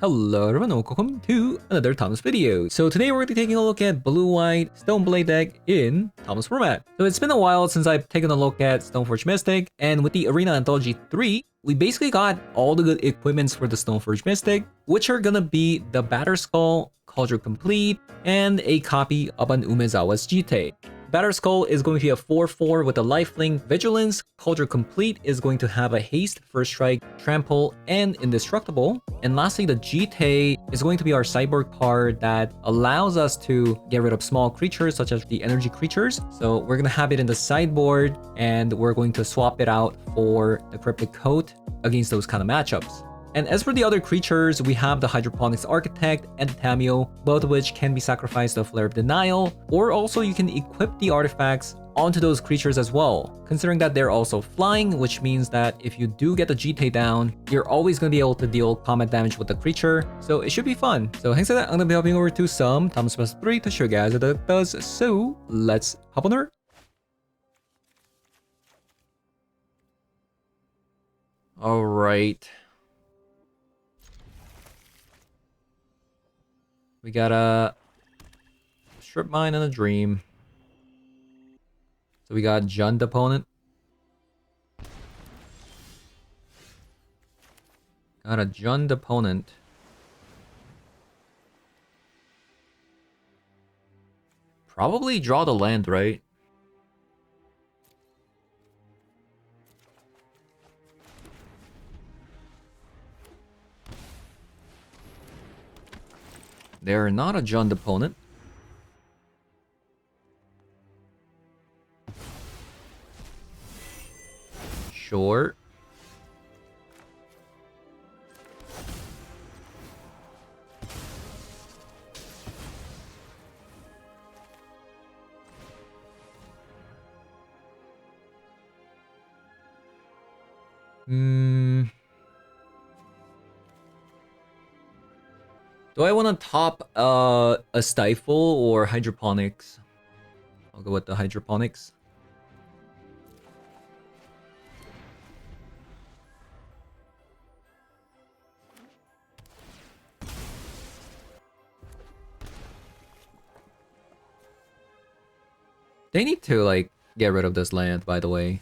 Hello everyone and welcome to another Thomas video. So today we're going to be taking a look at blue-white Stoneblade deck in Thomas format. So it's been a while since I've taken a look at Stoneforge Mystic, and with the Arena Anthology 3, we basically got all the good equipments for the Stoneforge Mystic, which are gonna be the Batterskull, Cauldron Complete, and a copy of an Umezawa's Jite. Batterskull is going to be a 4/4 with a lifelink, vigilance. Cauldron Complete is going to have a haste, first strike, trample, and indestructible. And lastly, the Jite is going to be our cyborg card that allows us to get rid of small creatures such as the energy creatures. So we're gonna have it in the sideboard, and we're going to swap it out for the Cryptic Coat against those kind of matchups. And as for the other creatures, we have the Hydroponics Architect and Tamio, both of which can be sacrificed to Flare of Denial, or also you can equip the artifacts onto those creatures as well, considering that they're also flying, which means that if you do get the Jite down, you're always going to be able to deal combat damage with the creature, so it should be fun. So thanks for that, I'm going to be hopping over to some Thomas 3 to show you guys what that does, so let's hop on over. Alright. We got a Strip Mine and a Dream. So we got Jund opponent. Got a Jund opponent. Probably draw the land, right? They're not a Jund opponent. Sure. Do I want to top a Stifle or Hydroponics? I'll go with the Hydroponics. They need to, like, get rid of this land, by the way.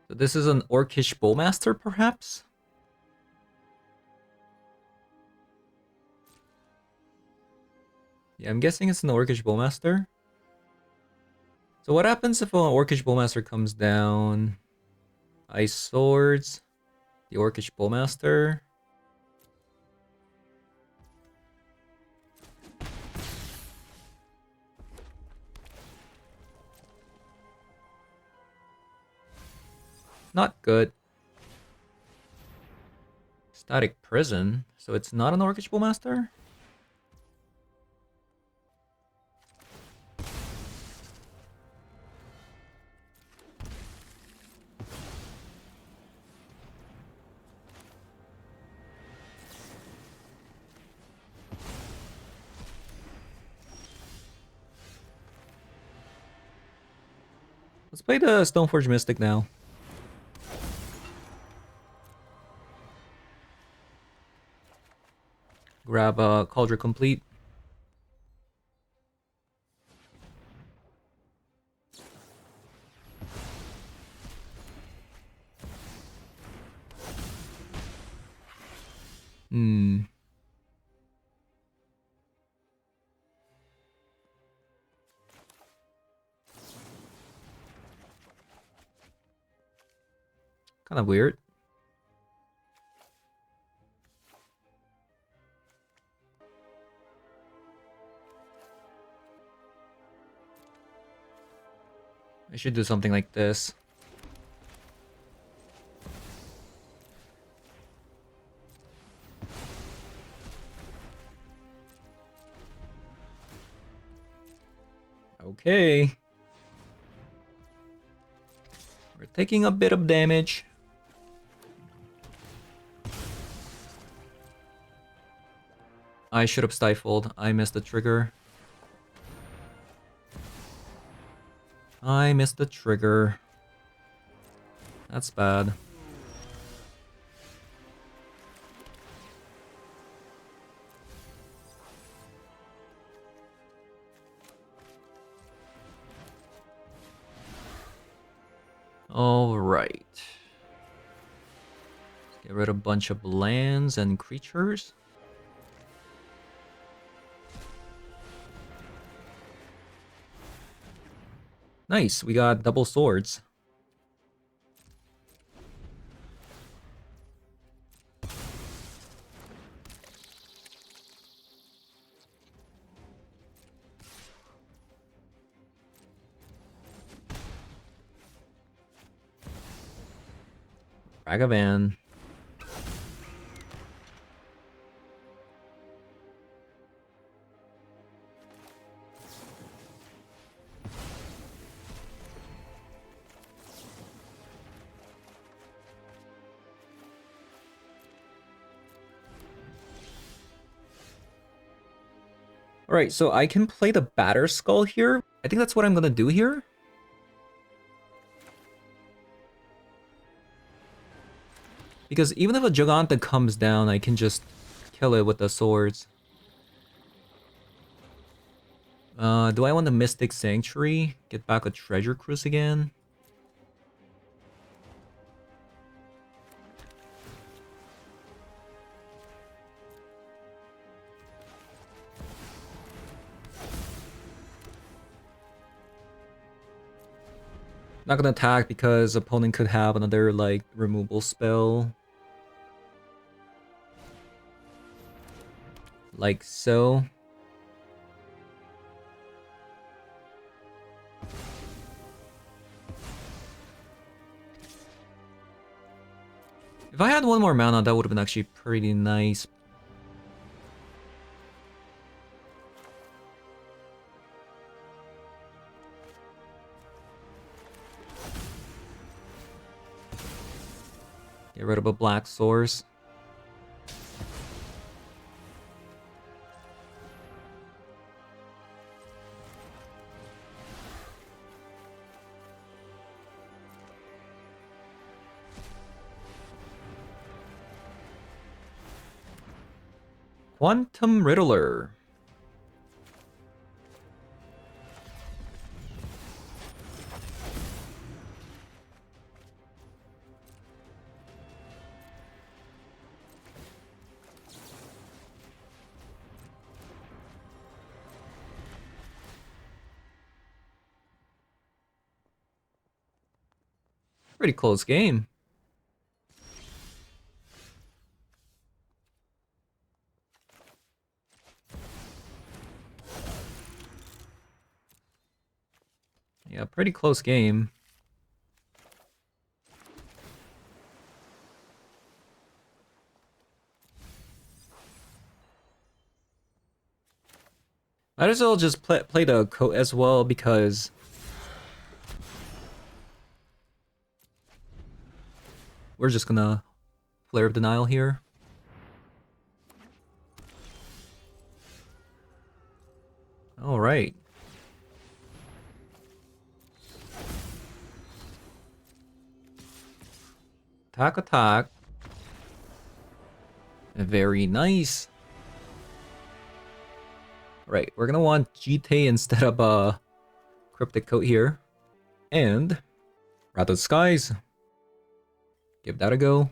So this is an Orcish Bowmaster, perhaps? Yeah, I'm guessing it's an Orcish Bowmaster. So what happens if an Orcish Bowmaster comes down? Ice Swords, the Orcish Bowmaster. Not good. Static Prison, so it's not an Orcish Bowmaster? Let's play the Stoneforge Mystic now. Grab a Cauldron Complete. Kind of weird. I should do something like this. Okay. We're taking a bit of damage. I should have stifled. I missed the trigger. I missed the trigger. That's bad. Alright. Get rid of a bunch of lands and creatures. Nice, we got double swords. Ragavan. Alright, so I can play the Batter Skull here. I think that's what I'm gonna do here. Because even if a Giganta comes down, I can just kill it with the swords. Do I want the Mystic Sanctuary? Get back a Treasure Cruise again? Not gonna attack because opponent could have another, like, removal spell. Like so. If I had one more mana, that would have been actually pretty nice. Get rid of a black source. Quantum Riddler. Pretty close game. Yeah, pretty close game. Might as well just play the coat as well because we're just gonna Flare of Denial here. All right. Attack, attack. Very nice. Right, we're gonna want GT instead of Cryptic Coat here. And Wrath of the Skies. Give that a go.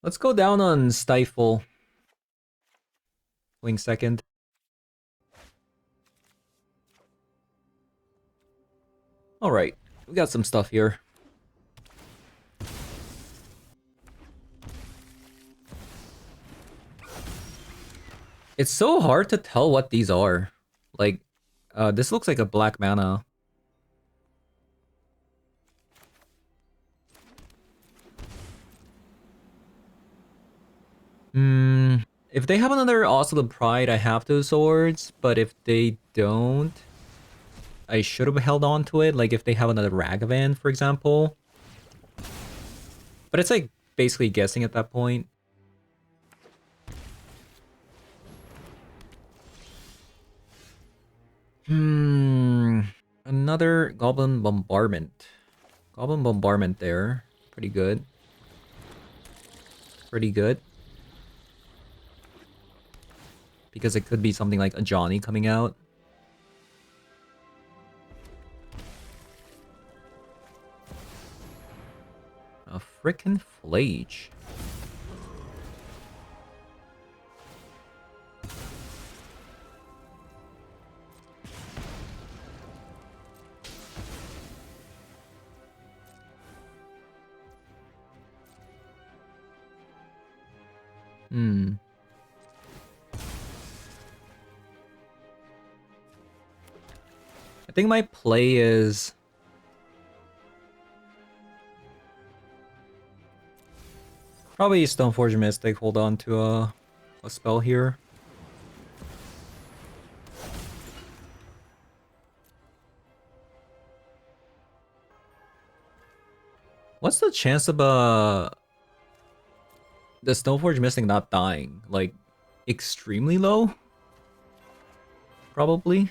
Let's go down on Stifle. Wing second. Alright, we got some stuff here. It's so hard to tell what these are. Like, this looks like a black mana. If they have another Also the Pride, I have those swords, but if they don't, I should have held on to it, like if they have another Ragavan, for example. But it's like basically guessing at that point. Another Goblin Bombardment. Goblin Bombardment there. Pretty good. Pretty good. Because it could be something like a Johnny coming out. A frickin' Flage. I think my play is... probably Stoneforge Mystic, hold on to a spell here. What's the chance of the Stoneforge Mystic not dying? Like, extremely low? Probably.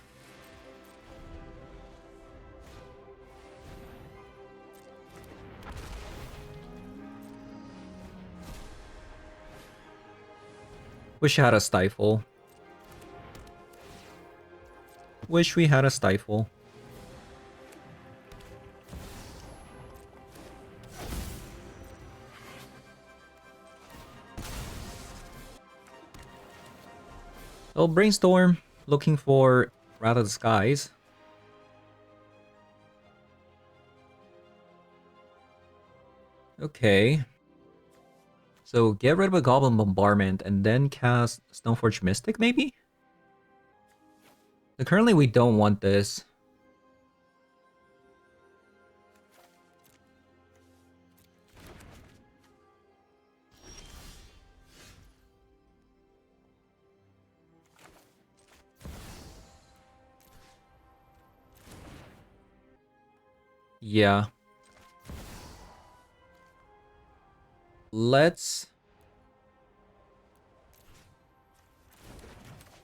Wish I had a Stifle. Wish we had a Stifle. So Brainstorm, looking for Wrath of the Skies. Okay. So get rid of a Goblin Bombardment and then cast Stoneforge Mystic, maybe? So currently we don't want this. Yeah. Let's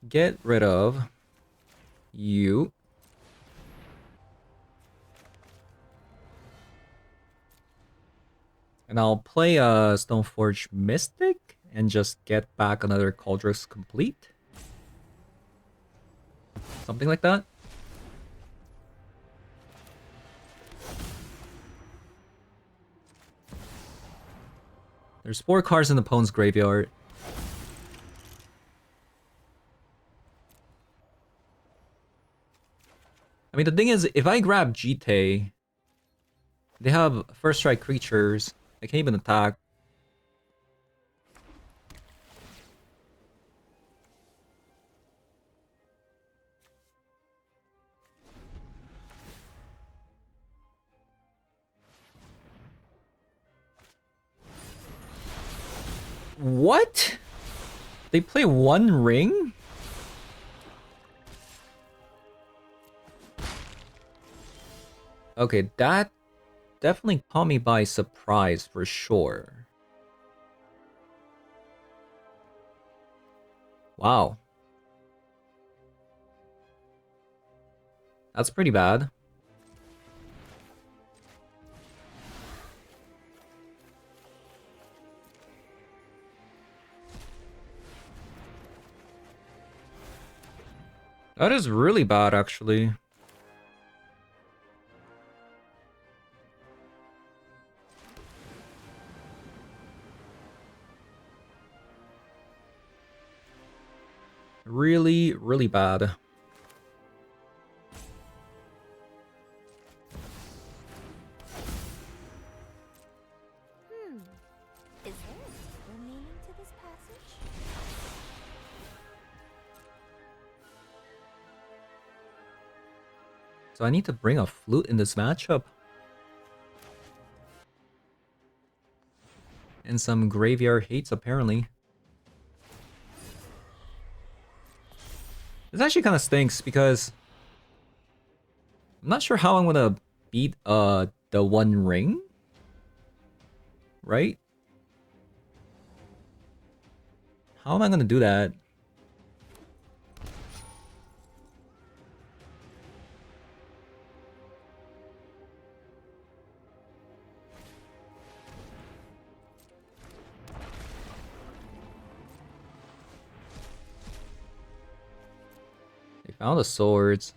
get rid of you. And I'll play a Stoneforge Mystic and just get back another Cauldrus Complete. Something like that. There's 4 cards in the opponent's graveyard. I mean, the thing is, if I grab Jite, they have first strike creatures. I can't even attack. What? They play one ring? Okay, that definitely caught me by surprise for sure. Wow. That's pretty bad. That is really bad, actually. Really, really bad. Is there a deeper meaning to this passage? So I need to bring a flute in this matchup. And some graveyard hates, apparently. This actually kind of stinks because I'm not sure how I'm gonna beat the One Ring, right? How am I gonna do that? They found the swords.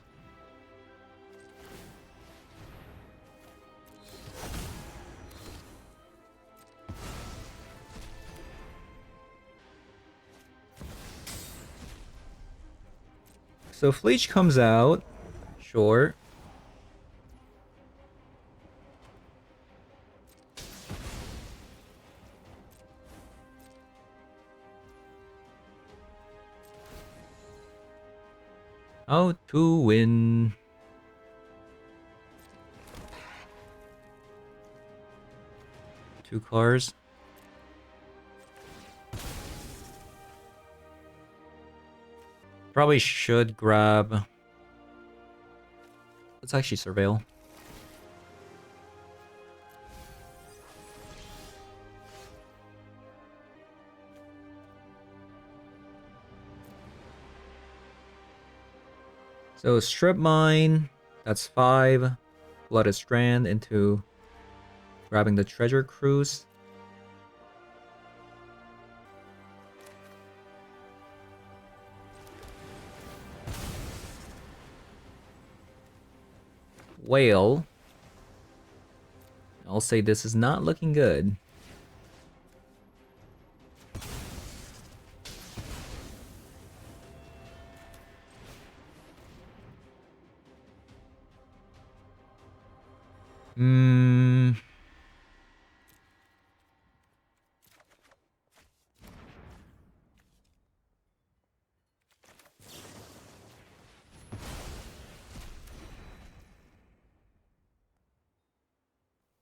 So Fleech comes out. Sure. How to win. Two cars. Probably should grab. Let's actually surveil. So strip mine, that's 5. Blooded Strand into grabbing the treasure cruise. Whale. I'll say this is not looking good.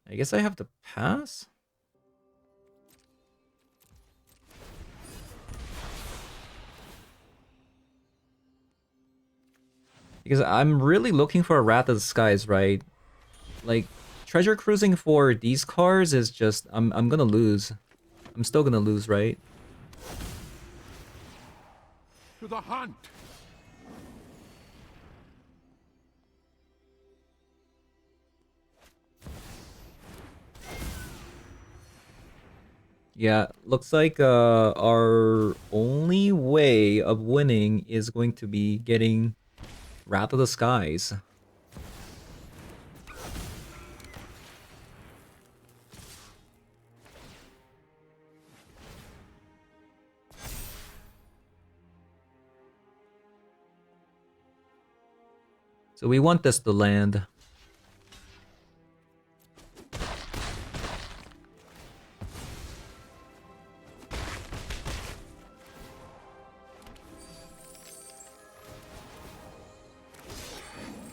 I guess I have to pass? Because I'm really looking for a Wrath of the Skies, right? Like, treasure cruising for these cars is just... I'm gonna lose. I'm still gonna lose, right? To the hunt! Yeah, looks like our only way of winning is going to be getting Wrath of the Skies. So we want this to land.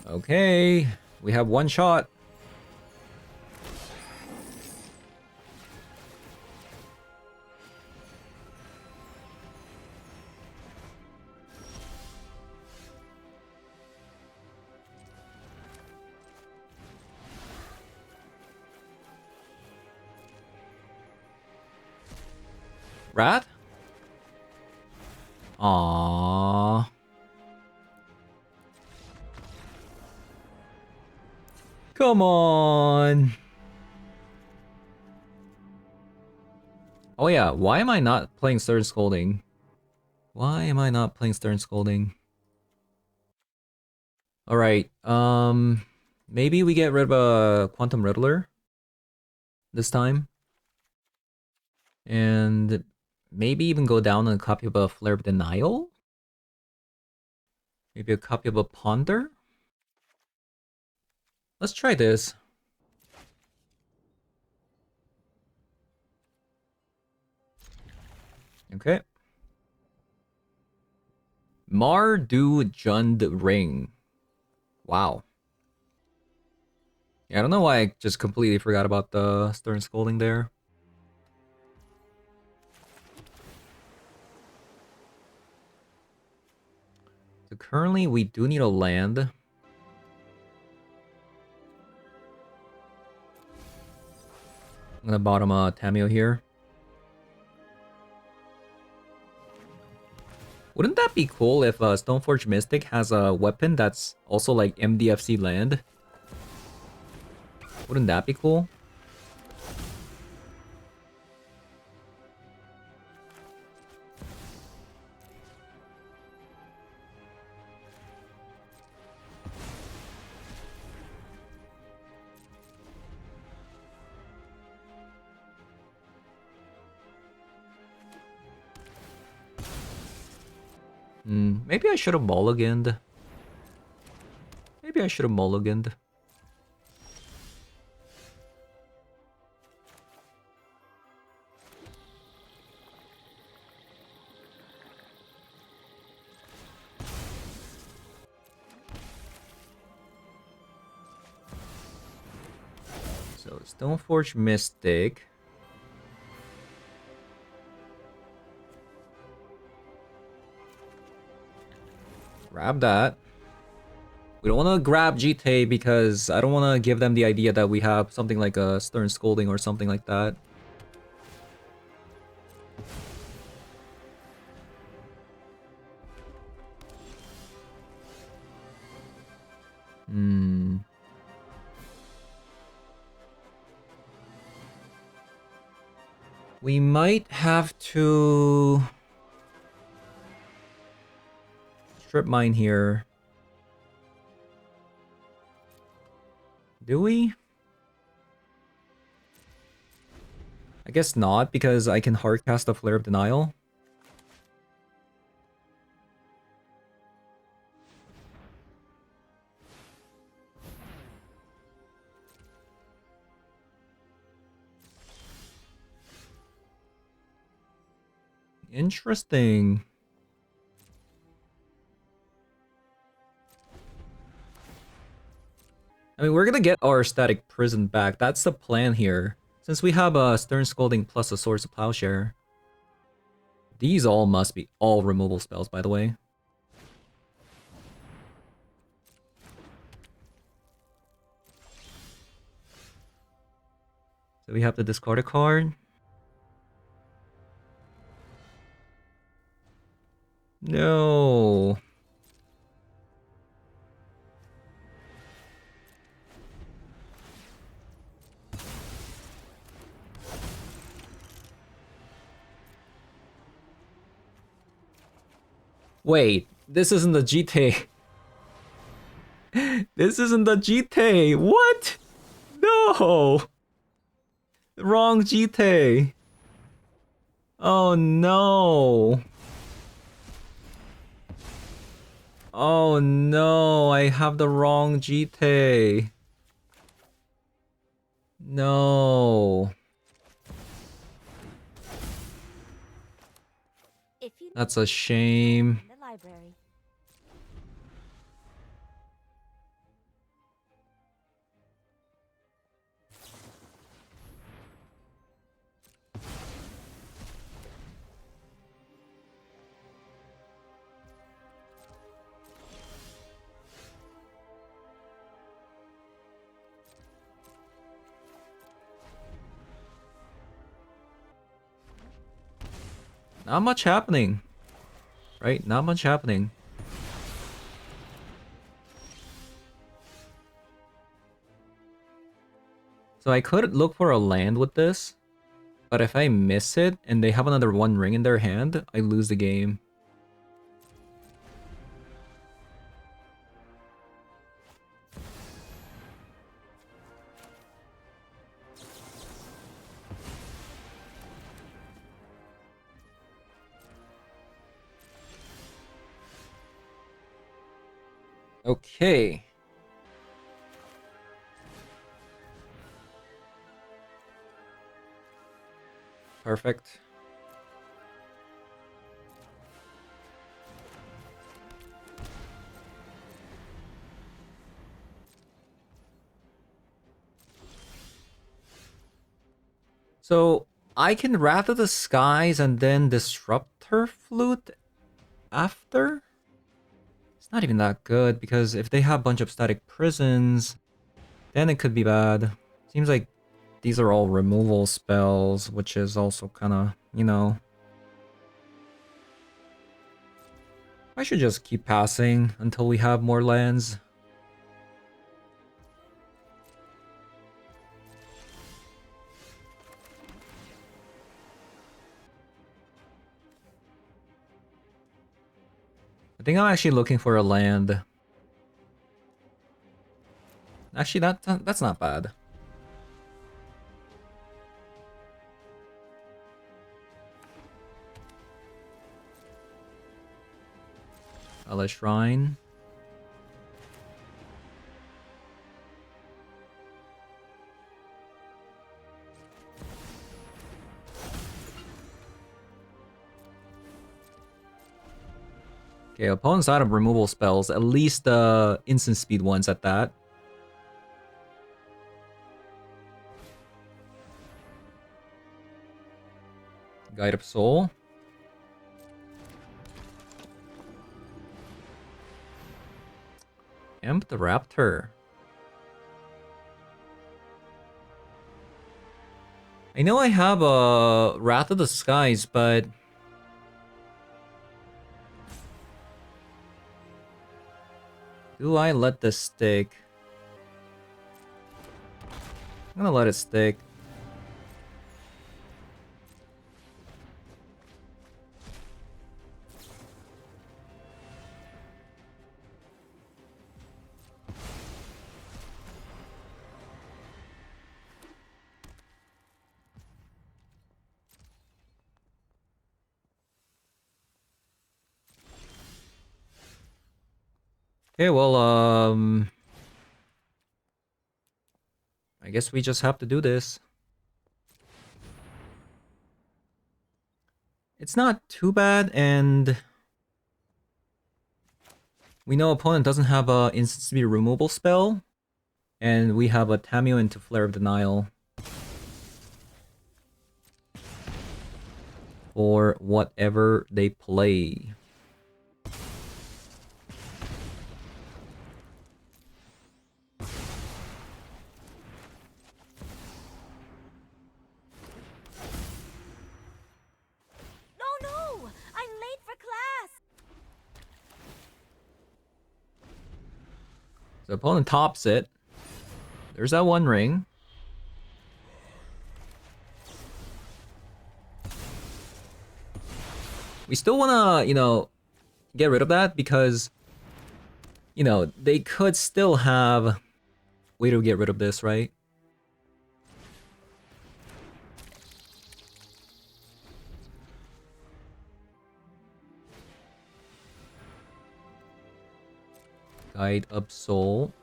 Okay, we have one shot. Wrath? Aww. Come on. Oh yeah, why am I not playing Stern Scolding? Why am I not playing Stern Scolding? Alright, maybe we get rid of a Quantum Riddler this time. And maybe even go down on a copy of a Flare of Denial? Maybe a copy of a Ponder? Let's try this. Okay. Mardu Jund Ring. Wow. Yeah, I don't know why I just completely forgot about the Stern Scolding there. So Currently, we do need a land. I'm gonna bottom Tamio here. Wouldn't that be cool if Stoneforge Mystic has a weapon that's also like MDFC land? Wouldn't that be cool? Maybe I should have mulliganed. Maybe I should have mulliganed. So Stoneforge Mystic. Grab that. We don't want to grab GTA because I don't want to give them the idea that we have something like a Stern Scolding or something like that. We might have to strip mine here. Do we? I guess not, because I can hardcast a Flare of Denial. Interesting. I mean, we're gonna get our Static Prison back. That's the plan here. Since we have a Stern Scolding plus a Swords of Plowshare. These all must be all removal spells, by the way. So we have to discard a card. No. Wait, this isn't the GTA. This isn't the GTA. What? No. Wrong GTA. Oh no. Oh no, I have the wrong GTA. No. If you That's a shame. in the library. Not much happening. Right? Not much happening. So I could look for a land with this. But if I miss it and they have another One Ring in their hand, I lose the game. Okay. Perfect. So I can Wrath of the Skies and then Disruptor Flute after? Is not even that good, because if they have a bunch of static prisons, then it could be bad. Seems like these are all removal spells, which is also kind of, you know... I should just keep passing until we have more lands. I think I'm actually looking for a land. Actually, that's not bad. A shrine. Okay, opponent's out of removal spells. At least the instant speed ones at that. Guide of Soul. Imp the Raptor. I know I have a Wrath of the Skies, but... do I let this stick? I'm gonna let it stick. Okay, well, I guess we just have to do this. It's not too bad, and... we know opponent doesn't have a instant speed removal spell, and we have a Tamio into Flare of Denial. For whatever they play. No! I'm late for class! So opponent tops it. There's that one ring. We still wanna, you know, get rid of that because, you know, they could still have way to get rid of this, right? Guide of Soul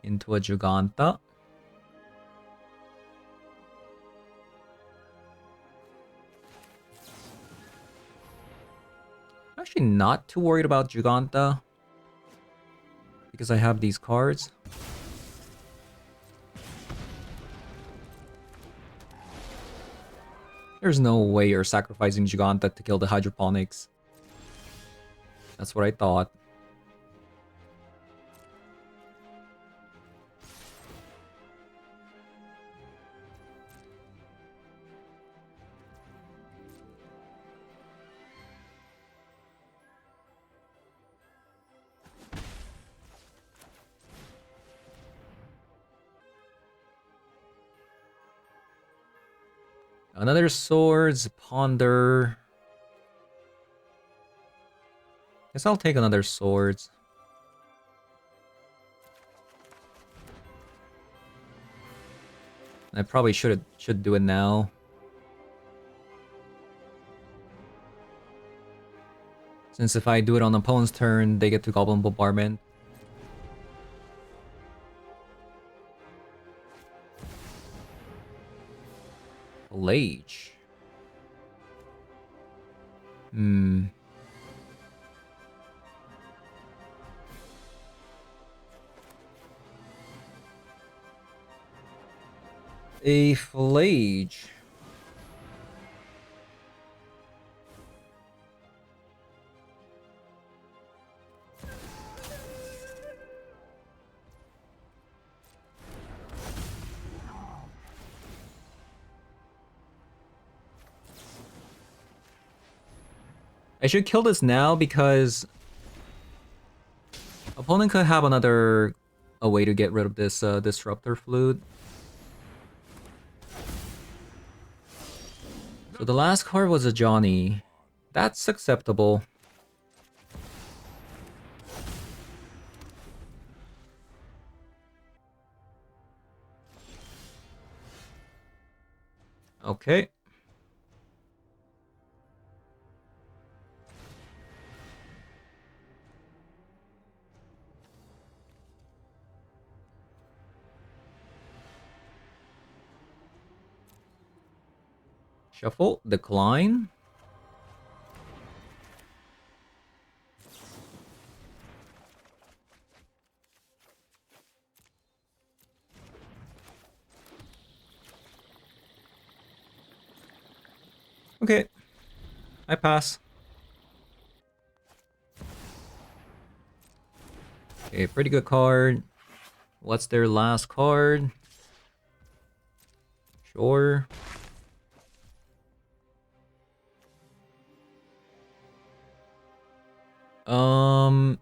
into a Giganta. I'm actually not too worried about Giganta because I have these cards. There's no way you're sacrificing Giganta to kill the Hydroponics. That's what I thought. Another Swords, Ponder. Guess I'll take another Swords. I probably should do it now. Since if I do it on the opponent's turn, they get to Goblin Bombardment. Lage. A Flage. I should kill this now because opponent could have a way to get rid of this disruptor flute. So the last card was a Johnny. That's acceptable. Okay. Shuffle, decline. Okay, I pass. Okay, pretty good card. What's their last card? Sure. Um...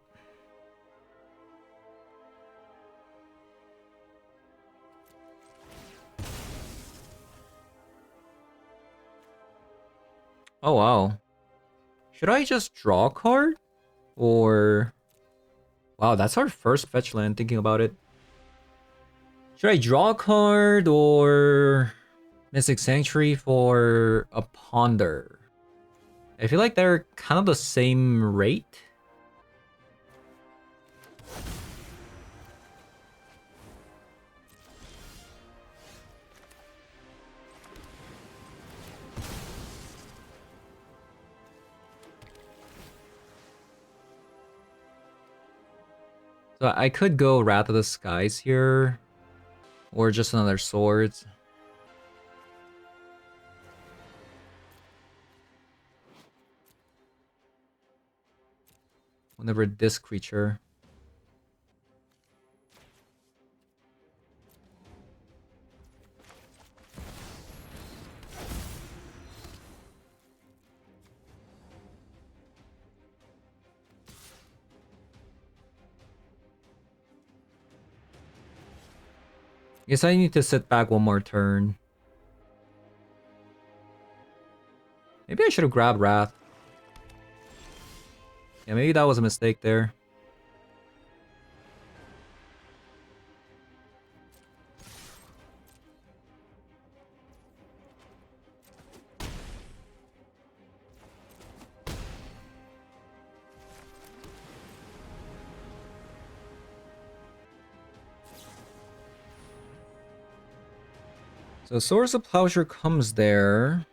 Oh wow. Should I just draw a card? Or... Wow, that's our first fetch land, thinking about it. Should I draw a card or Mystic Sanctuary for a Ponder? I feel like they're kind of the same rate. So I could go Wrath of the Skies here. Or just another Swords. Whenever this creature. Guess I need to sit back one more turn. Maybe I should have grabbed Wrath. Yeah, maybe that was a mistake there. So Source of Plowshare comes there.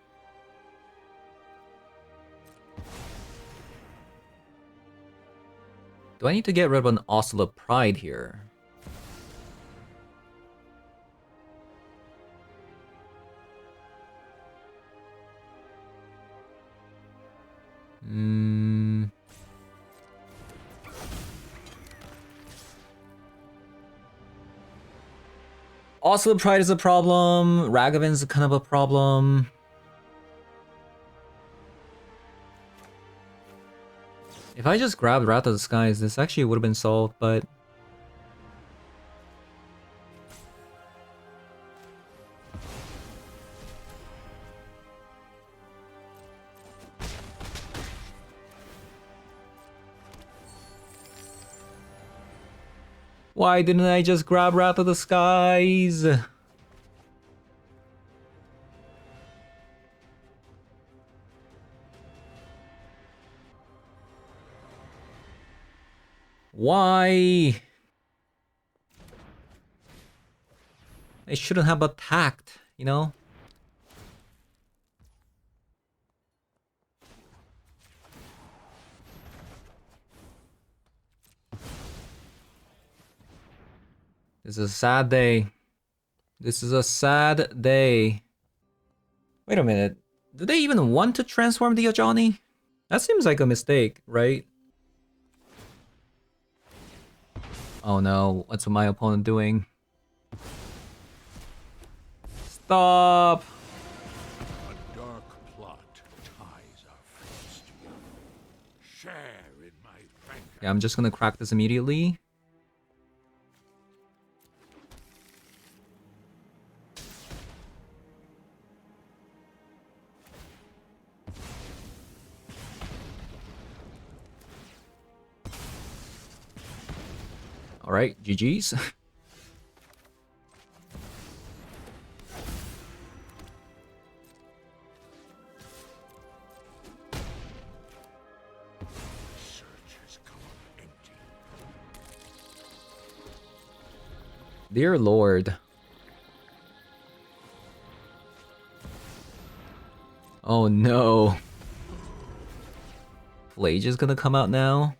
Do I need to get rid of an Oscilla Pride here? Hmm. Oscilla Pride is a problem. Ragavan's kind of a problem. If I just grabbed Wrath of the Skies, this actually would have been solved, but... Why didn't I just grab Wrath of the Skies? Why? I shouldn't have attacked, you know? This is a sad day. This is a sad day. Wait a minute. Do they even want to transform the Ajani? That seems like a mistake, right? Oh no, what's my opponent doing? Stop! A dark plot ties our fates together. share in my vengeance. Yeah, I'm just gonna crack this immediately. Alright, GG's. Search has come up empty. Dear Lord. Oh no. Flage is gonna come out now.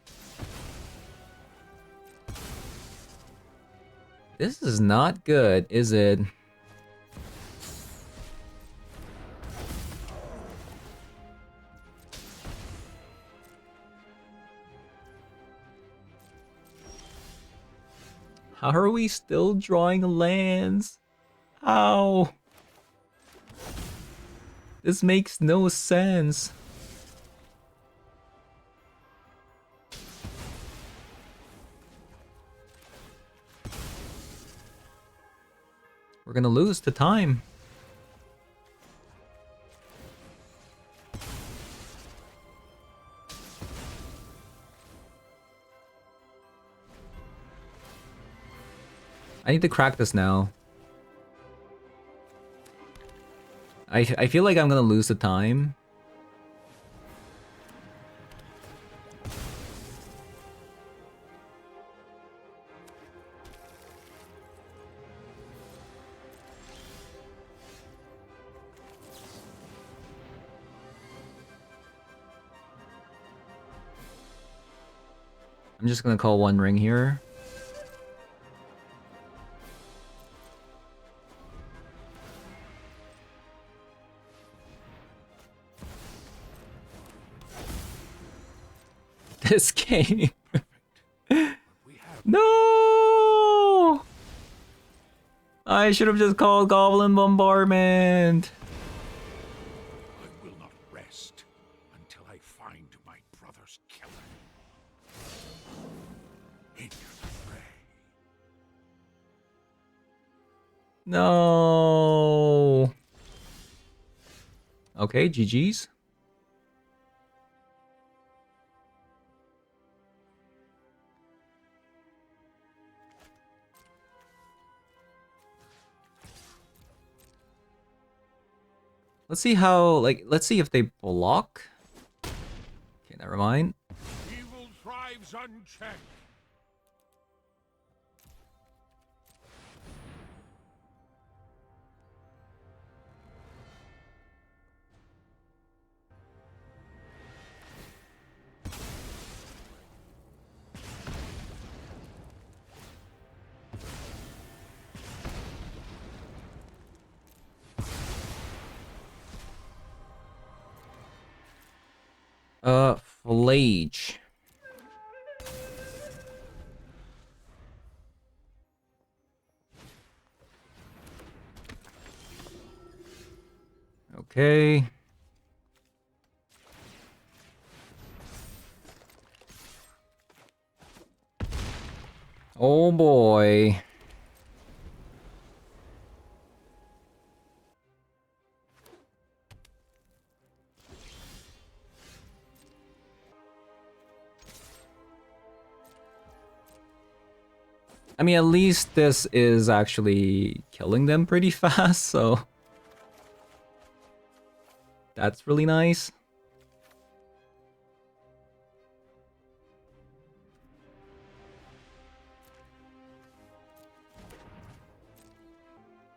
This is not good, is it? How are we still drawing lands? How? This makes no sense. We're gonna lose to time. I need to crack this now. I feel like I'm gonna lose the time. I'm just gonna call one ring here. This game. We have No! I should have just called Goblin Bombardment. I will not rest until I find my brother's killer. Enter the fray. No. Okay, GG's. Let's see how, like, let's see if they block. Okay, never mind. Evil thrives unchecked. Flage. Okay. Oh boy. I mean, at least this is actually killing them pretty fast, so that's really nice.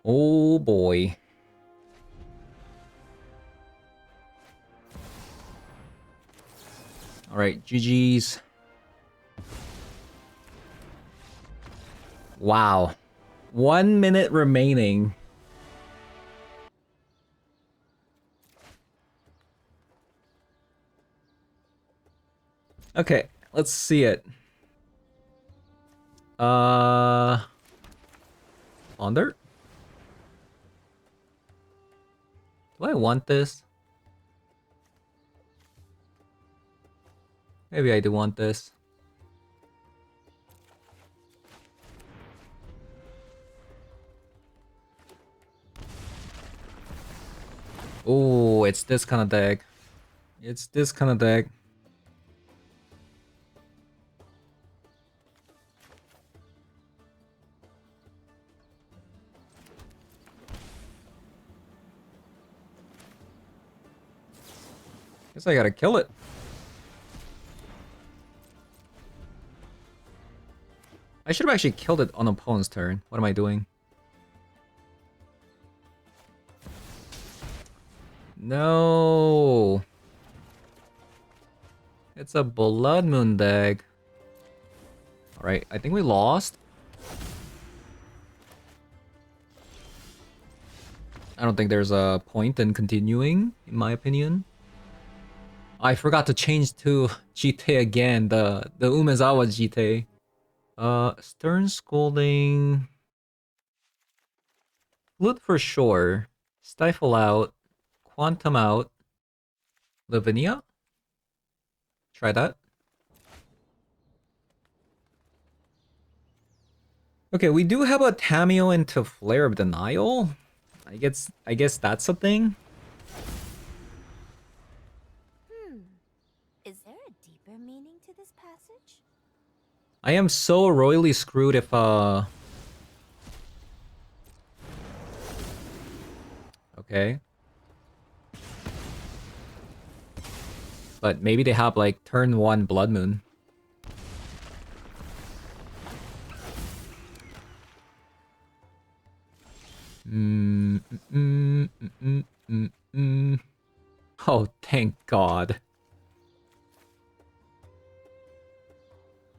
Oh boy. All right, GG's. Wow. 1 minute remaining. Okay, let's see it. Ponder? Do I want this? Maybe I do want this. Oh, it's this kind of deck. It's this kind of deck. Guess I gotta kill it. I should have actually killed it on opponent's turn. What am I doing? No. It's a Blood Moon deck. Alright, I think we lost. I don't think there's a point in continuing, in my opinion. I forgot to change to GT again, the Umezawa GT. Stern Scolding. Flute for sure. Stifle out. Quantum out. Lavinia? Try that. Okay, we do have a Tameo into Flare of Denial. I guess that's a thing. Is there a deeper meaning to this passage? I am so royally screwed if okay. But maybe they have like turn 1 Blood Moon. Oh, thank God.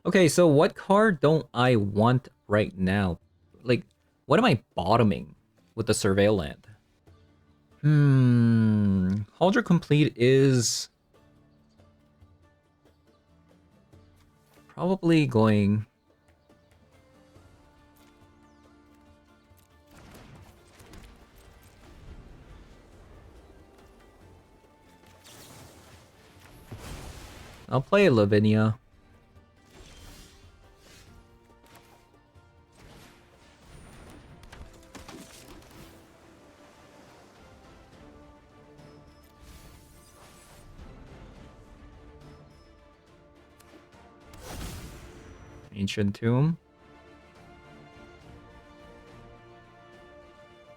Okay, so what card don't I want right now? Like, what am I bottoming with the Surveil land? Huldra Complete is probably going... I'll play Lavinia. Ancient Tomb.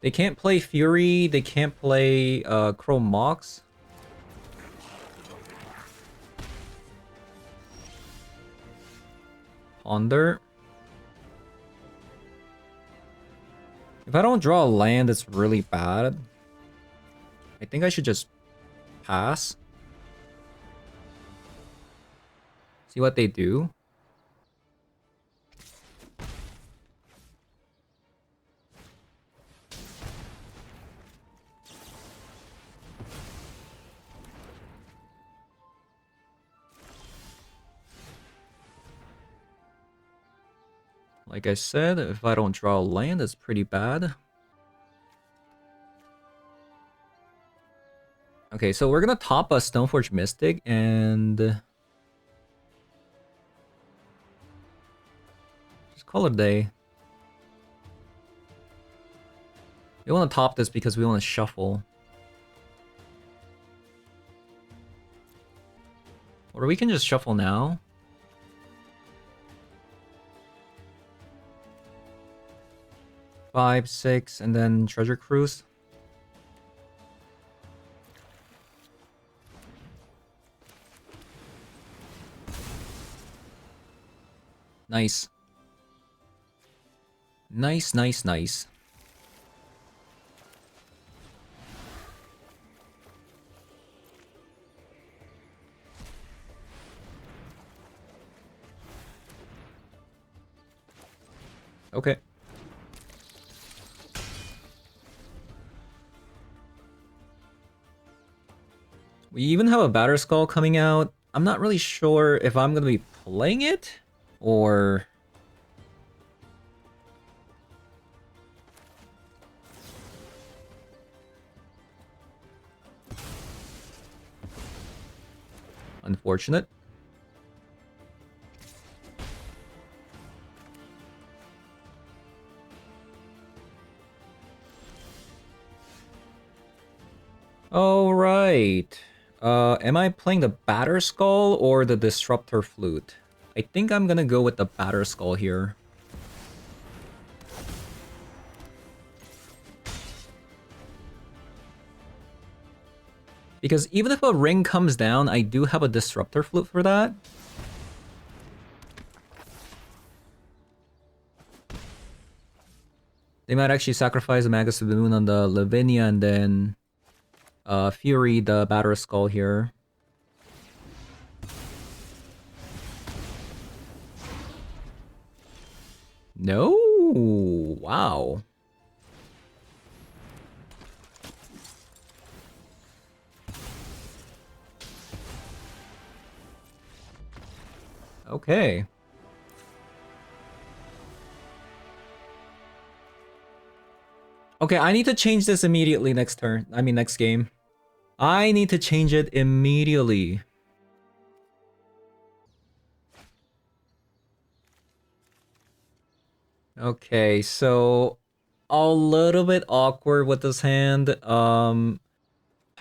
They can't play Fury, they can't play Chrome Mox. Ponder. If I don't draw a land that's really bad, I think I should just pass. See what they do. Like I said, if I don't draw a land, it's pretty bad. Okay, so we're gonna top a Stoneforge Mystic and just call it a day. We want to top this because we want to shuffle. Or we can just shuffle now. Five, six, and then Treasure Cruise. Nice. Nice, nice, nice. Okay. We even have a Batter Skull coming out. I'm not really sure if I'm going to be playing it or... Unfortunate. Am I playing the Batter Skull or the Disruptor Flute? I think I'm gonna go with the Batter Skull here. Because even if a ring comes down, I do have a Disruptor Flute for that. They might actually sacrifice the Magus of the Moon on the Lavinia and then Fury the Batter Skull here. No! Wow. Okay. Okay, I need to change this immediately next turn. I mean, next game. I need to change it immediately. Okay, so a little bit awkward with this hand.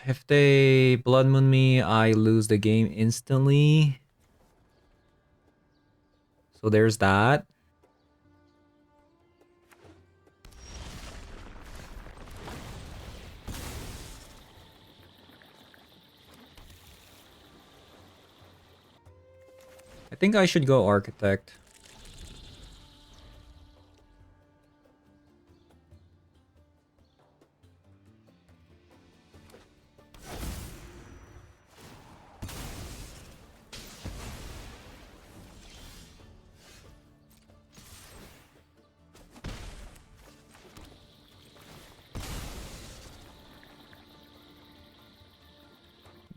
If they Blood Moon me, I lose the game instantly. So there's that. I think I should go Architect.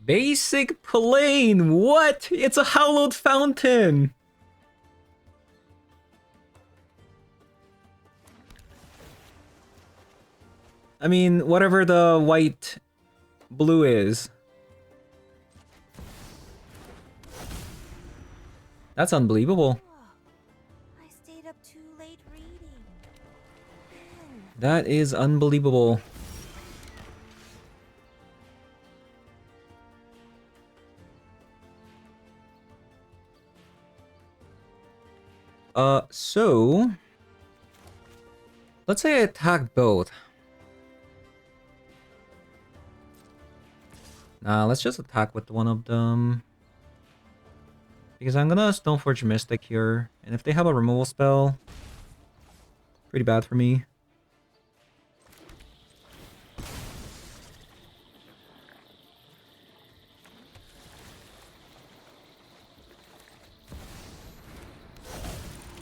Basic plane! What? It's a hallowed fountain! I mean, whatever the white blue is. That's unbelievable. I stayed up too late reading. Man. That is unbelievable. So let's say I attack both. Nah, let's just attack with one of them. Because I'm gonna Stoneforge Mystic here. And if they have a removal spell, pretty bad for me.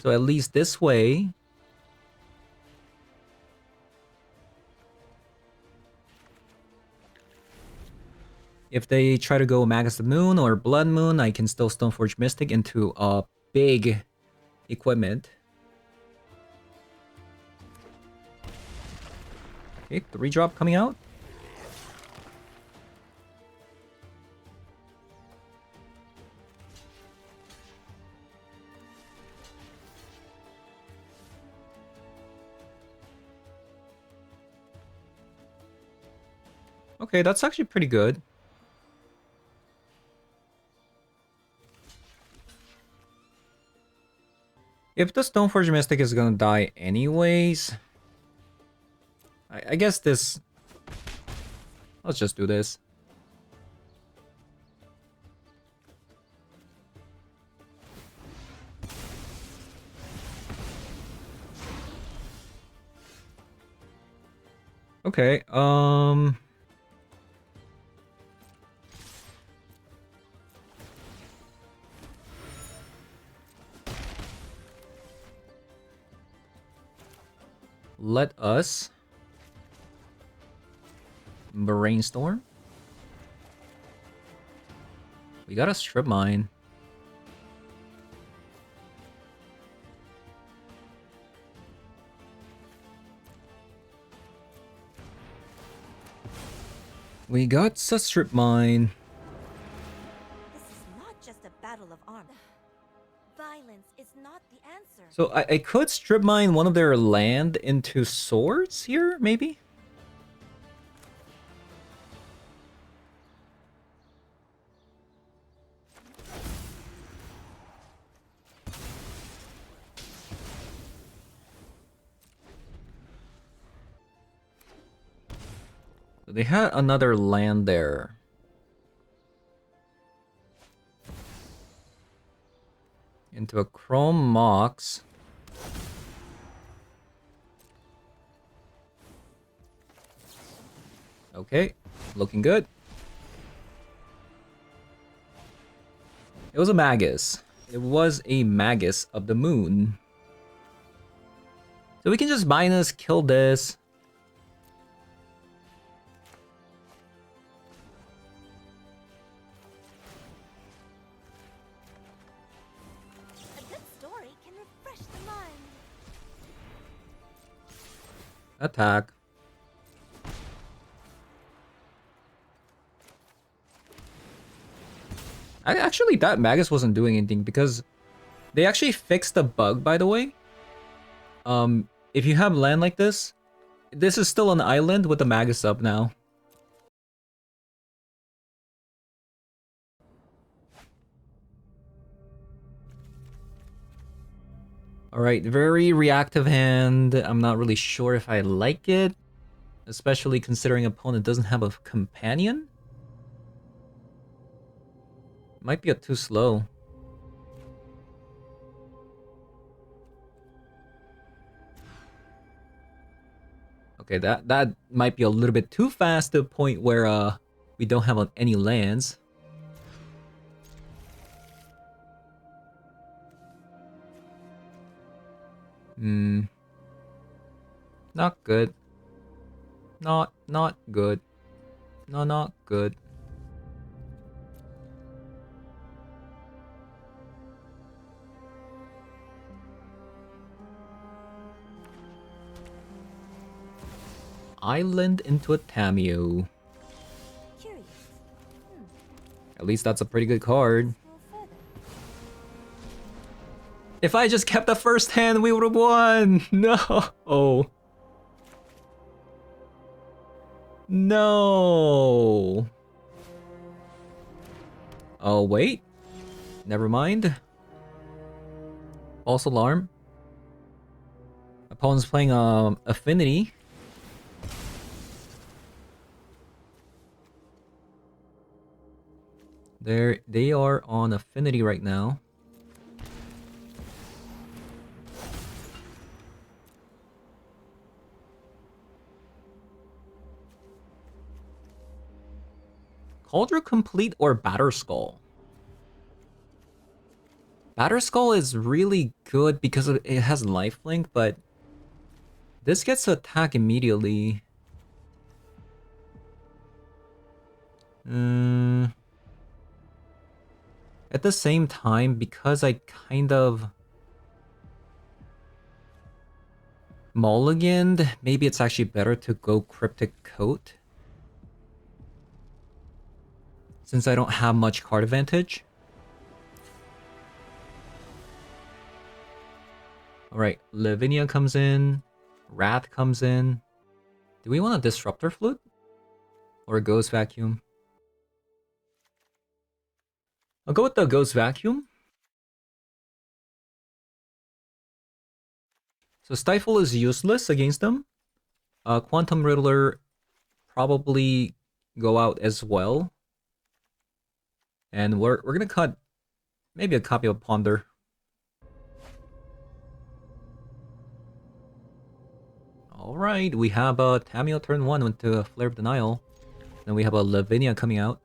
So at least this way, if they try to go Magus of the Moon or Blood Moon, I can still Stoneforge Mystic into a big equipment. Okay, 3-drop coming out. Okay, that's actually pretty good. If the Stoneforge Mystic is gonna die anyways, I guess this... Let's just do this. Okay, let us brainstorm. We got a strip mine. We got a strip mine. This is not just a battle of arms. Violence is not the answer. So I could strip mine one of their land into swords here, maybe? So they had another land there. Into a Chrome Mox. Okay, looking good. It was a Magus. It was a Magus of the Moon. So we can just minus kill this. A good story can refresh the mind. Attack. Actually, that Magus wasn't doing anything because they actually fixed the bug, by the way. If you have land like this is still an island with the Magus up now. Alright, very reactive hand. I'm not really sure if I like it. Especially considering opponent doesn't have a companion. Might be a too slow. Okay, that might be a little bit too fast to the point where we don't have any lands. Not good. Not good. No, not good. Island into a Tameo. Curious. At least that's a pretty good card. Go further. If I just kept the first hand, we would have won! No! Oh. No! Oh, wait. Never mind. False alarm. Opponent's playing Affinity. They are on Affinity right now. Cauldron Complete or Batterskull? Batterskull is really good because it has lifelink, but this gets to attack immediately. At the same time, because I kind of mulliganed, maybe it's actually better to go Cryptic Coat. Since I don't have much card advantage. Alright, Lavinia comes in. Wrath comes in. Do we want a Disruptor Flute? Or a Ghost Vacuum? I'll go with the Ghost Vacuum. So Stifle is useless against them. Quantum Riddler probably go out as well. And we're gonna cut maybe a copy of Ponder. Alright, we have a Tameo turn 1 into a Flare of Denial. Then we have a Lavinia coming out.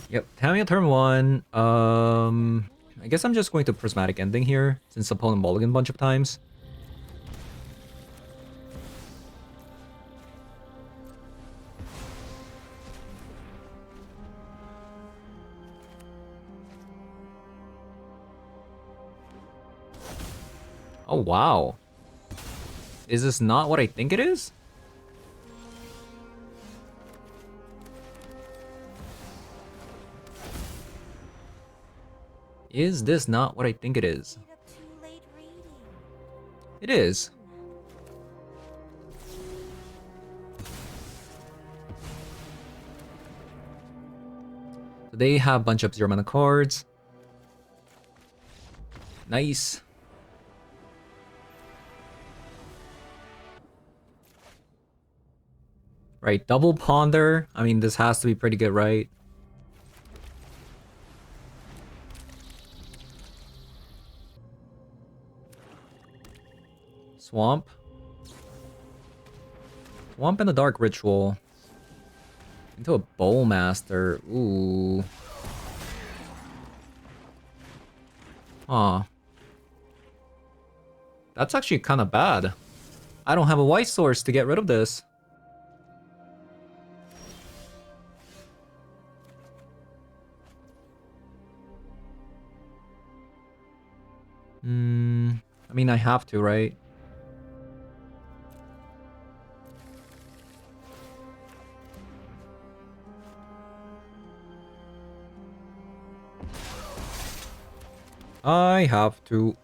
Yep, Tameo turn 1. I guess I'm just going to Prismatic Ending here, since opponent mulligan a bunch of times. Oh wow. Is this not what I think it is? Is this not what I think it is? Made a too late reading. It is. So they have a bunch of 0 mana cards. Nice. Right, double ponder. I mean, this has to be pretty good, right? Swamp. Swamp and a dark ritual. Into a bowmaster. Ooh. Huh. That's actually kind of bad. I don't have a white source to get rid of this. I mean, I have to, right? I have to.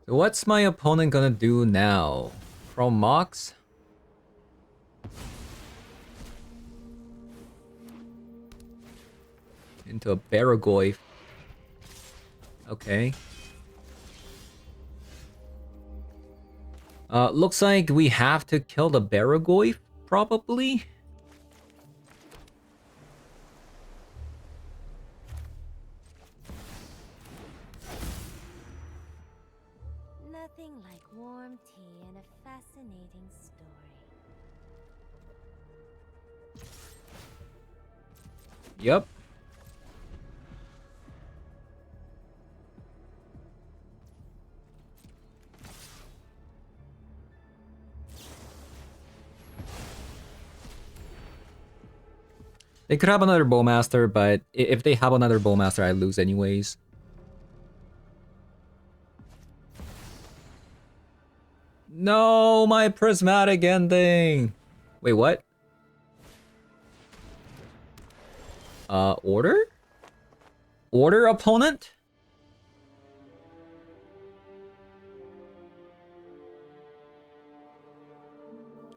So what's my opponent gonna do now? From Mox? Into a Baragoy. Okay. Looks like we have to kill the Baragoy, probably? Nothing like warm tea and a fascinating story. Yep. They could have another Bowmaster, but if they have another Bowmaster, I lose anyways. No, my prismatic ending! Wait, what? Order? Order opponent?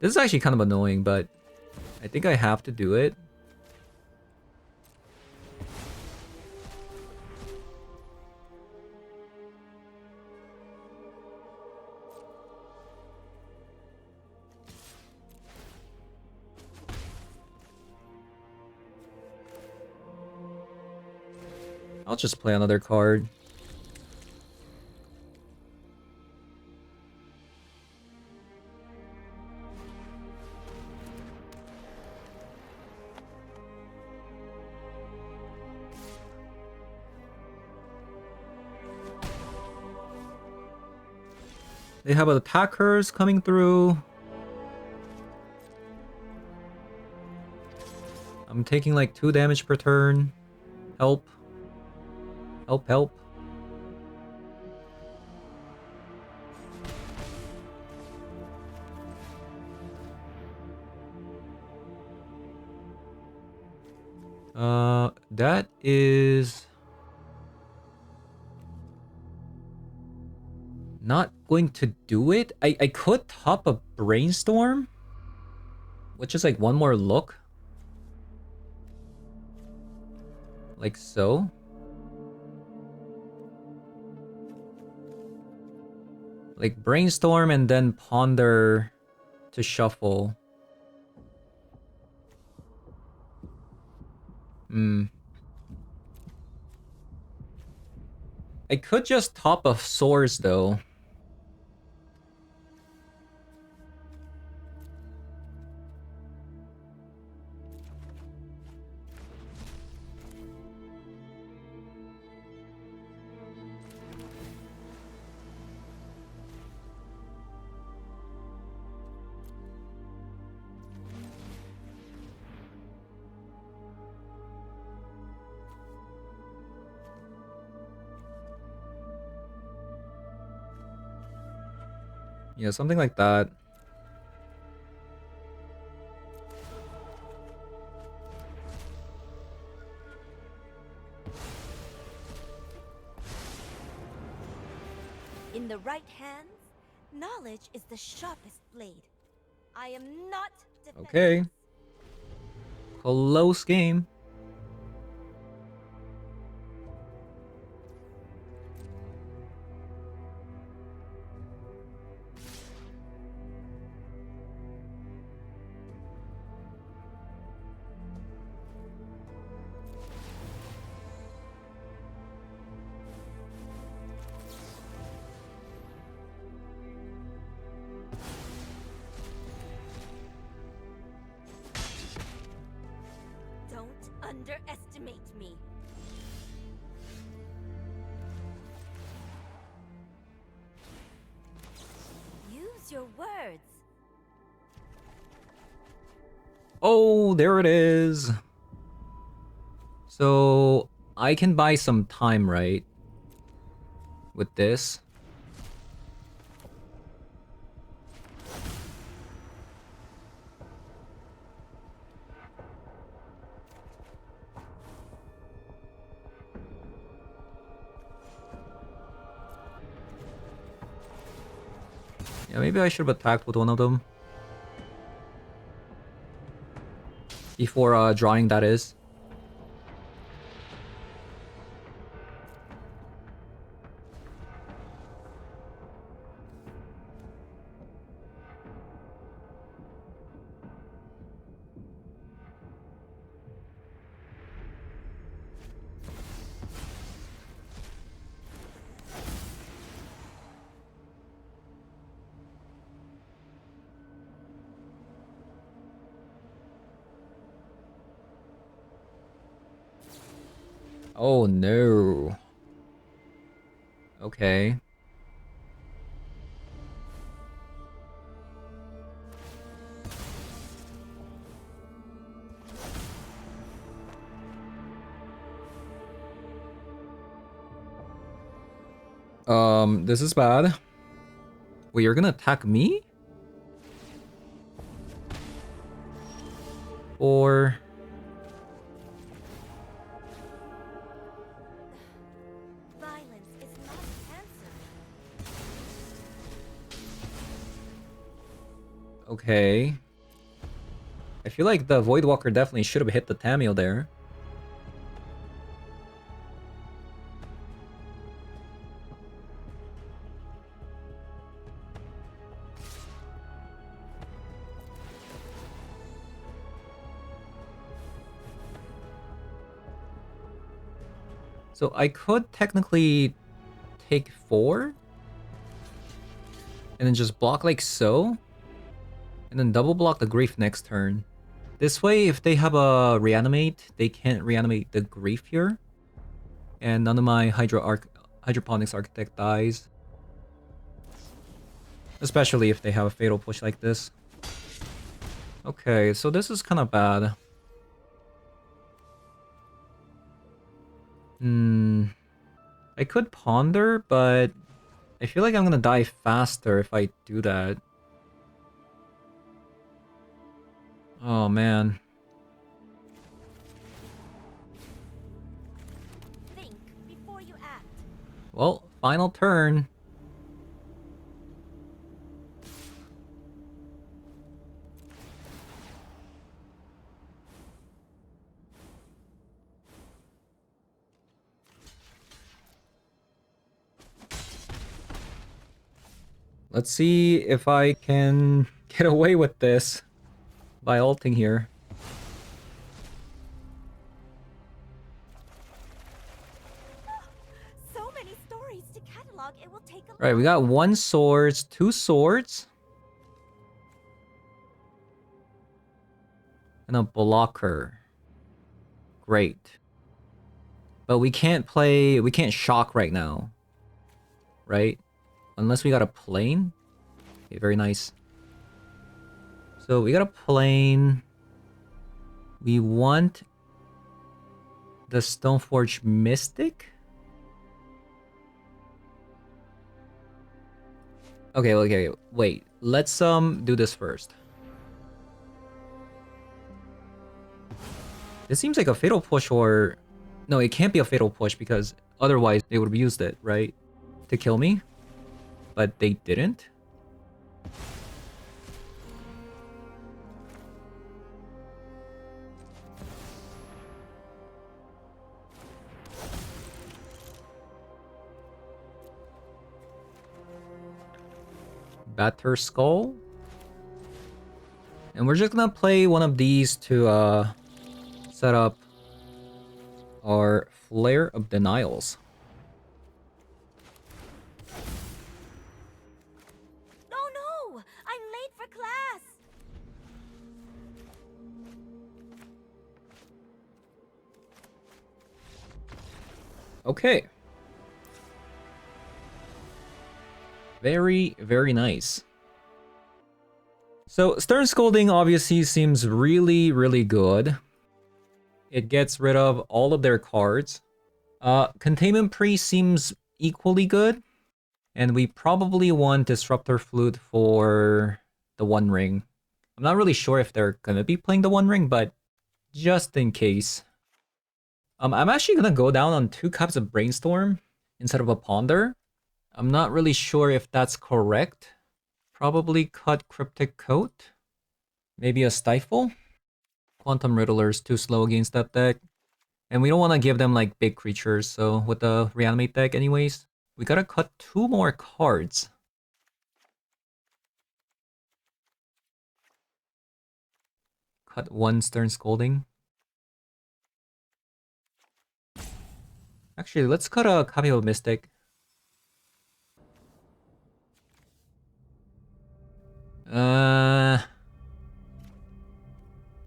This is actually kind of annoying, but I think I have to do it. I'll just play another card. They have attackers coming through. I'm taking like 2 damage per turn. Help. Help, help. That is not going to do it. I could top a brainstorm, which is like one more look. Like so. Like brainstorm and then ponder to shuffle. I could just top a swords though. Yeah, something like that. In the right hands, Knowledge is the sharpest blade. I am not defenseless. Okay. Close game. Don't underestimate me. Use your words. Oh, there it is. So I can buy some time, right? With this. Yeah, maybe I should have attacked with one of them. Before drawing, that is. Oh no. Okay. This is bad. Wait, you're gonna attack me? Or... Violence is not the answer. Okay. I feel like the Voidwalker definitely should have hit the Tameo there. So I could technically take 4 and then just block like so, and then double block the Grief next turn. This way, if they have a reanimate, they can't reanimate the Grief here, and none of my Hydroponics Architect dies. Especially if they have a Fatal Push like this. Okay, so this is kind of bad. I could Ponder, but I feel like I'm gonna die faster if I do that. Oh man. Think before you act. Well, final turn. Let's see if I can get away with this by ulting here. So many stories to catalog, it will take a Right, we got 1 swords, 2 swords, and a blocker. Great. But we can't shock right now. Right? Unless we got a plane. Okay, very nice. So we got a plane. We want the Stoneforge Mystic. Okay, wait. Let's do this first. This seems like a Fatal Push, or... No, it can't be a Fatal Push because otherwise they would have used it, right? To kill me. But they didn't. Batter Skull. And we're just gonna play one of these to set up our Flare of Denials. Oh no! I'm late for class! Okay. Very, very nice. So Stern Scolding obviously seems really, really good. It gets rid of all of their cards. Containment Priest seems equally good. And we probably want Disruptor Flute for the One Ring. I'm not really sure if they're gonna be playing the One Ring, but just in case. I'm actually gonna go down on 2 cups of Brainstorm instead of a Ponder. I'm not really sure if that's correct. Probably cut Cryptic Coat. Maybe a Stifle. Quantum Riddler's too slow against that deck. And we don't want to give them like big creatures, so with the Reanimate deck anyways, we gotta cut 2 more cards. Cut 1 Stern Scolding. Actually, let's cut a copy of Mystic.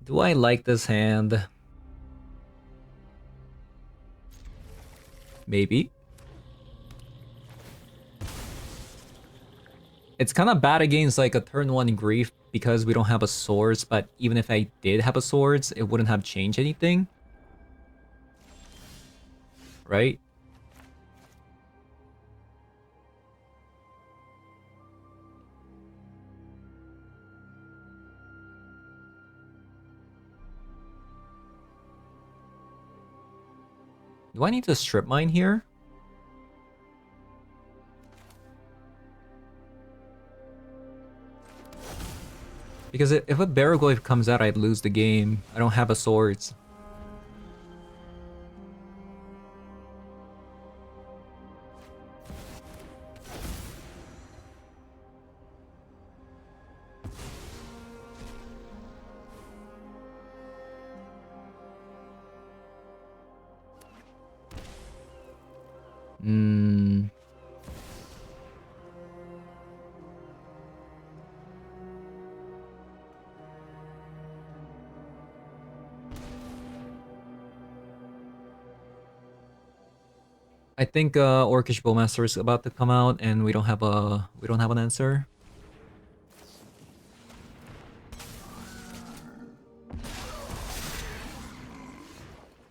Do I like this hand? Maybe. It's kind of bad against like a turn 1 Grief because we don't have a Swords, but even if I did have a Swords, it wouldn't have changed anything. Right? Do I need to Strip Mine here? Because if a Barraglyph comes out, I'd lose the game. I don't have a Swords. I think Orcish Bowmaster is about to come out, and we don't have an answer.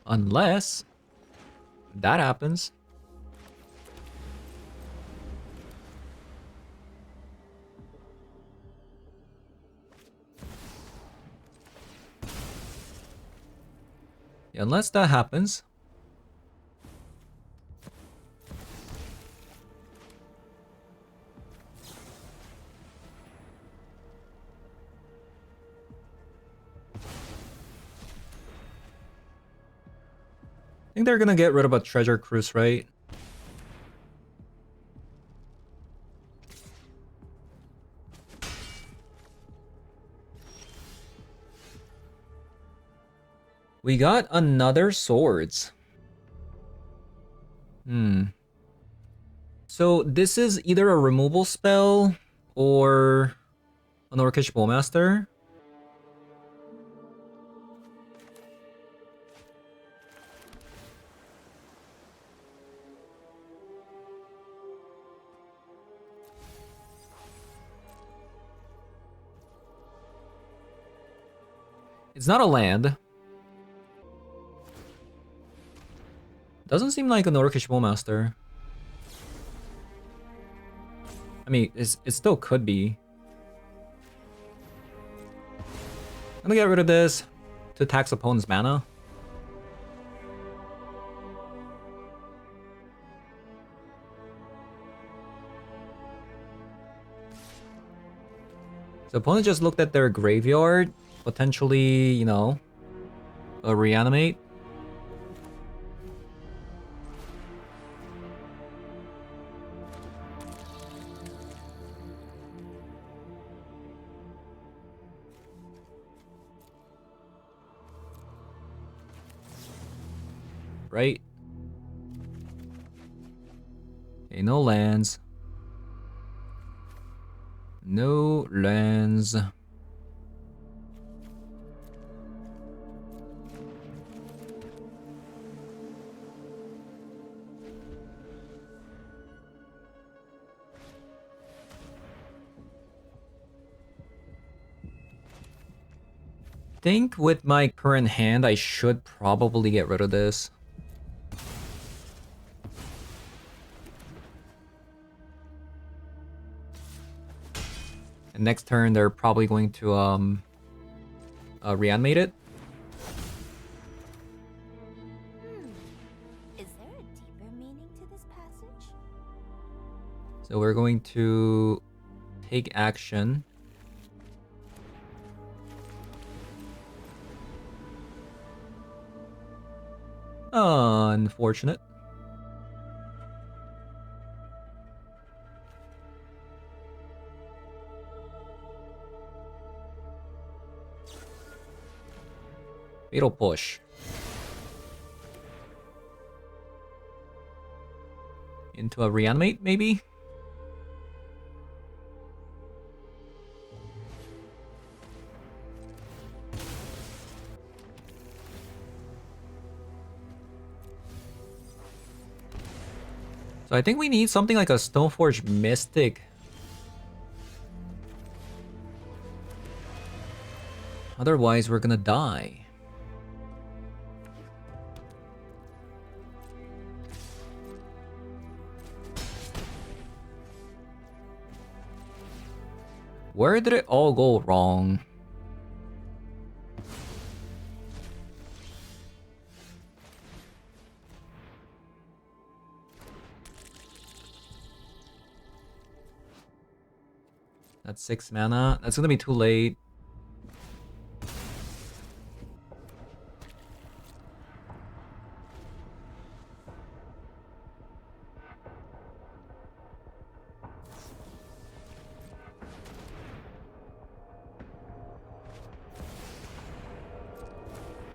Unless that happens. Yeah, unless that happens. I think they're gonna get rid of a Treasure Cruise, right? We got another Swords. So this is either a removal spell or an Orcish Bowmaster. It's not a land. Doesn't seem like an Orcish Bowmaster. I mean, it still could be. I'm gonna get rid of this to tax opponent's mana. So opponent just looked at their graveyard, potentially, you know, a reanimate. Right? Okay, no lands. No lands. Think with my current hand, I should probably get rid of this. And next turn, they're probably going to reanimate it. Is there a deeper meaning to this passage? So we're going to take action. Unfortunate. Fatal push. Into a reanimate, maybe? So I think we need something like a Stoneforge Mystic. Otherwise, we're gonna die. Where did it all go wrong? That's 6 mana. That's gonna be too late.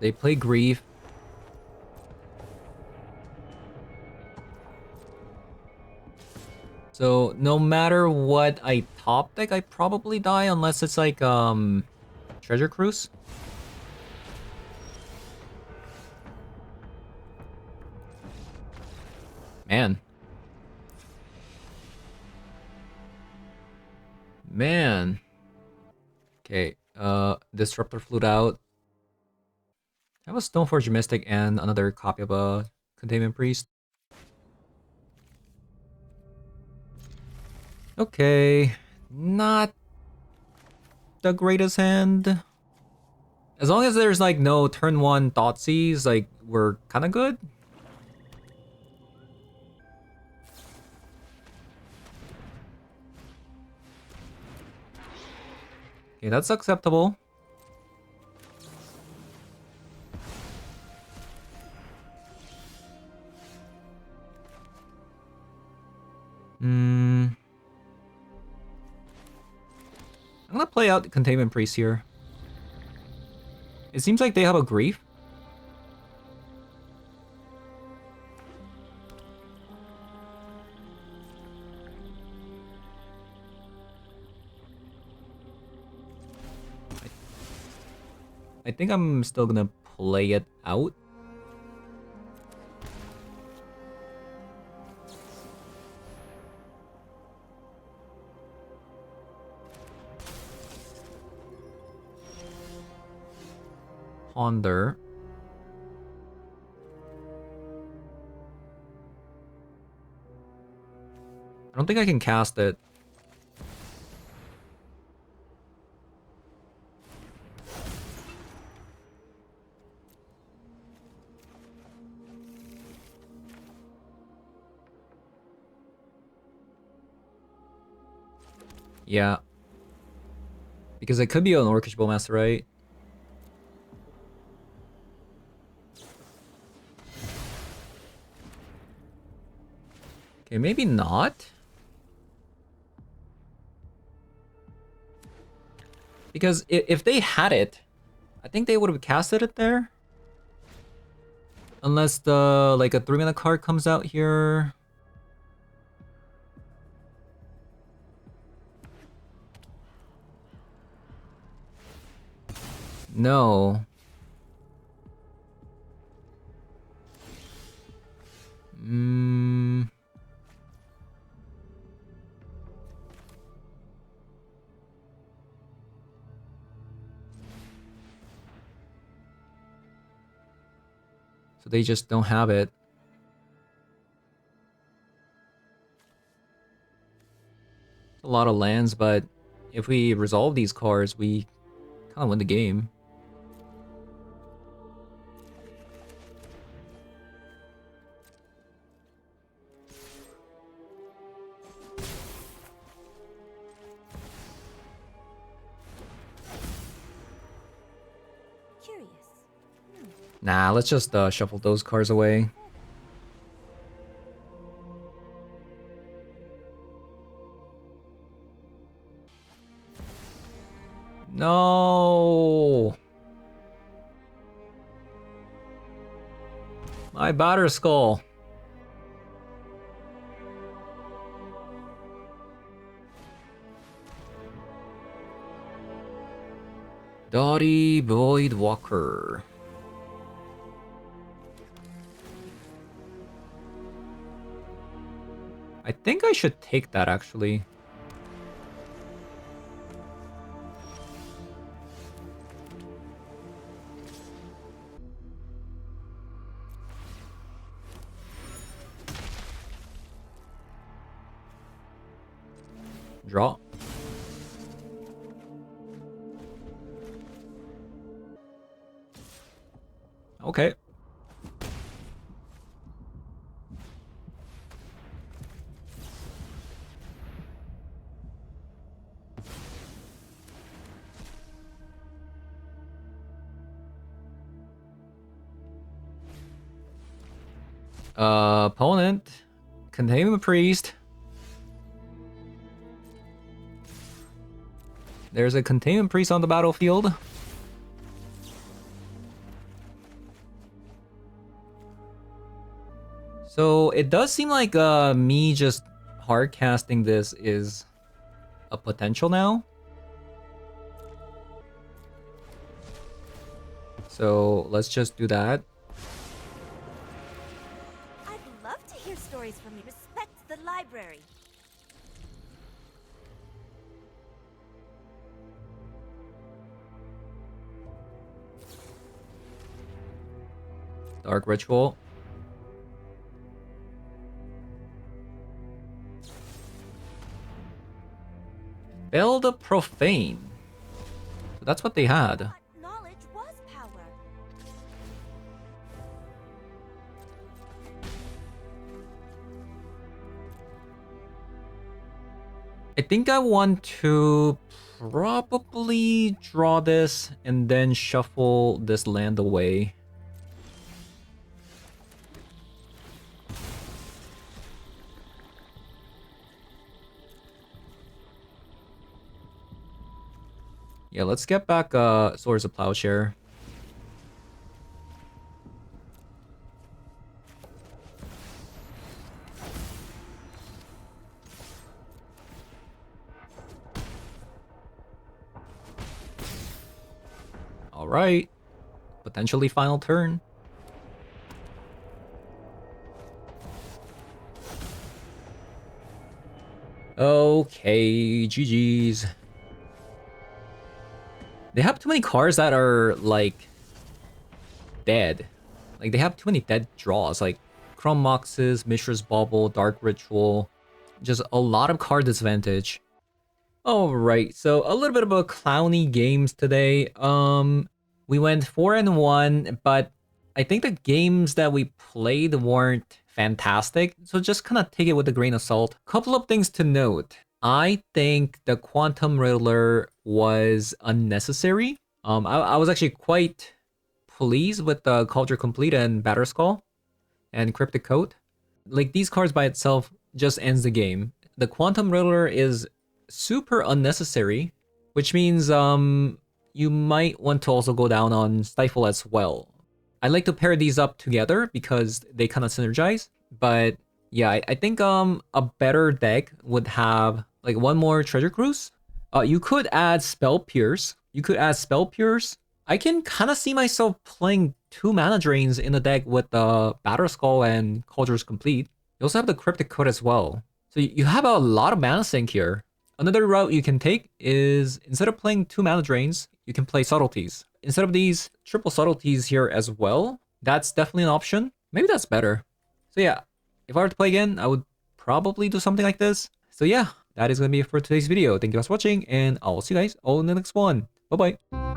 They play Grief. So no matter what I top deck, I probably die unless it's like Treasure Cruise. Man. Man. Okay, Disruptor Flute out. I have a Stoneforge Mystic and another copy of a Containment Priest. Okay, not the greatest hand. As long as there's like no turn 1 Thoughtseize, like we're kind of good. Okay, that's acceptable. I'm gonna play out the Containment Priest here. It seems like they have a Grief. I think I'm still gonna play it out. Ponder. I don't think I can cast it. Yeah. Because it could be an Orcish Bowmaster, right? Okay, maybe not. Because if they had it, I think they would have casted it there. Unless the like a 3-mana card comes out here. No. So they just don't have it. It's a lot of lands, but if we resolve these cards, we kind of win the game. Curious. Nah, let's just shuffle those cards away. No. My batter skull. Dottie Void Walker. I think I should take that actually. Draw. Okay. Opponent. Containment Priest. There's a Containment Priest on the battlefield. So it does seem like me just hard casting this is a potential now. So let's just do that. I'd love to hear stories from you. Respect the library. Dark Ritual. Build a Profane. So that's what they had. But knowledge was power. I think I want to probably draw this and then shuffle this land away. Yeah, let's get back Swords of Plowshare. All right. Potentially final turn. Okay, GG's. They have too many cards that are, like, dead. Like, they have too many dead draws. Like, Chrome Moxes, Mishra's Bauble, Dark Ritual. Just a lot of card disadvantage. Alright, so a little bit about clowny games today. We went 4-1, but I think the games that we played weren't fantastic. So just kind of take it with a grain of salt. Couple of things to note. I think the Quantum Riddler was unnecessary. I was actually quite pleased with the Culture Complete and Batterskull and Cryptic Coat. Like, these cards by itself just ends the game. The Quantum Riddler is super unnecessary, which means you might want to also go down on Stifle as well. I like to pair these up together because they kind of synergize, but yeah, I think a better deck would have like one more Treasure Cruise. You could add Spell Pierce. I can kind of see myself playing 2 mana drains in the deck with the Batterskull and Culture's Complete. You also have the Cryptic Code as well. So you have a lot of mana sink here. Another route you can take is, instead of playing 2 mana drains, you can play Subtleties. Instead of these triple Subtleties here as well, that's definitely an option. Maybe that's better. So yeah, if I were to play again, I would probably do something like this. So yeah, that is going to be it for today's video. Thank you guys for watching, and I'll see you guys all in the next one. Bye-bye.